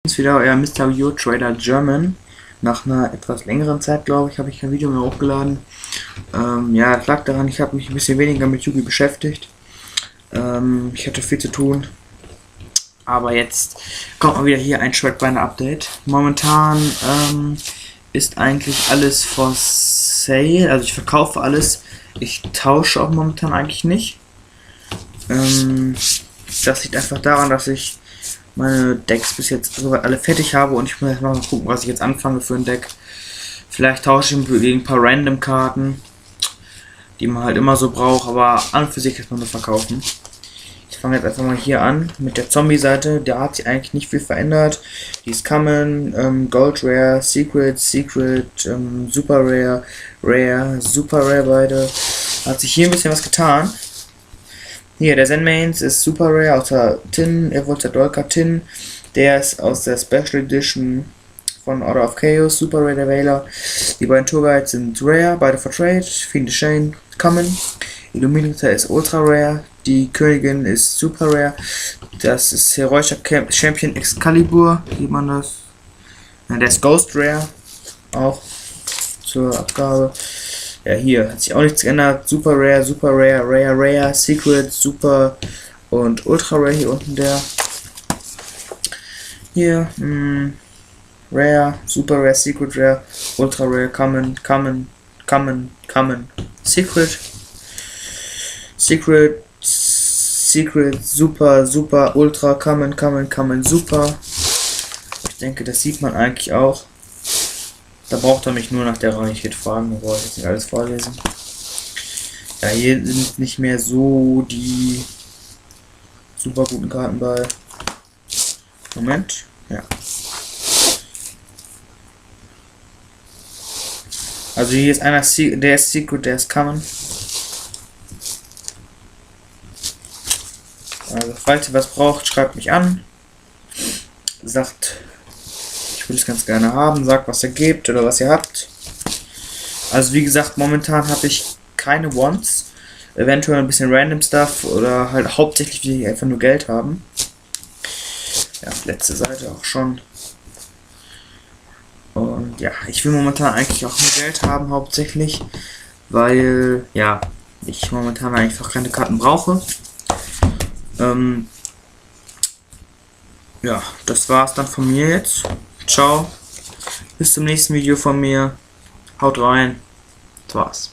Ist wieder euer Mr. Yo Trader German. Nach einer etwas längeren Zeit, glaube ich, habe ich kein Video mehr hochgeladen. Ja, es lag daran, ich habe mich ein bisschen weniger mit Yugi beschäftigt. Ich hatte viel zu tun. Aber jetzt kommt mal wieder hier ein Shredbeiner Update. Momentan ist eigentlich alles for sale. Also ich verkaufe alles. Ich tausche auch momentan eigentlich nicht. Das liegt einfach daran, dass ich meine Decks bis jetzt soweit alle fertig habe und ich muss jetzt mal gucken, was ich jetzt anfange für ein Deck. Vielleicht tausche ich gegen ein paar Random Karten, die man halt immer so braucht, aber an und für sich erstmal nur verkaufen. Ich fange jetzt einfach mal hier an mit der Zombie-Seite. Da hat sich eigentlich nicht viel verändert. Die ist Common, Gold Rare, Secret, Super Rare, Rare, Super Rare beide. Hat sich hier ein bisschen was getan. Hier, der Zenmains ist Super Rare aus der Tin, Evolta Tin. Der ist aus der Special Edition von Order of Chaos, Super Rare der Wähler. Die beiden Tourguides sind Rare, beide for Trade. Fiend the Shane, Common. Illuminator ist Ultra Rare. Die Königin ist Super Rare. Das ist Heroischer Champion Excalibur, wie man das. Ja, der ist Ghost Rare, auch zur Abgabe. Ja, hier hat sich auch nichts geändert. Super Rare, Rare, Secret, Super und Ultra Rare hier unten der. Hier, Rare, Super Rare, Secret Rare, Ultra Rare, Common, Secret, Super, Ultra, Common, Super. Ich denke, das sieht man eigentlich auch. Da braucht er mich nur nach der Rarität fragen, da brauche ich jetzt nicht alles vorlesen. Ja, hier sind nicht mehr so die super guten Karten bei. Moment, ja. Also hier ist einer, der ist Secret, der ist Common. Also falls ihr was braucht, schreibt mich an. Sagt, ich würde es ganz gerne haben, sagt, was ihr gebt oder was ihr habt. Also wie gesagt, momentan habe ich keine Wants. Eventuell ein bisschen random Stuff oder halt hauptsächlich will ich einfach nur Geld haben. Ja, letzte Seite auch schon. Und ja, ich will momentan eigentlich auch nur Geld haben, hauptsächlich. Weil, ja, ich momentan einfach keine Karten brauche. Ja, das war's dann von mir jetzt. Ciao. Bis zum nächsten Video von mir. Haut rein. Das war's.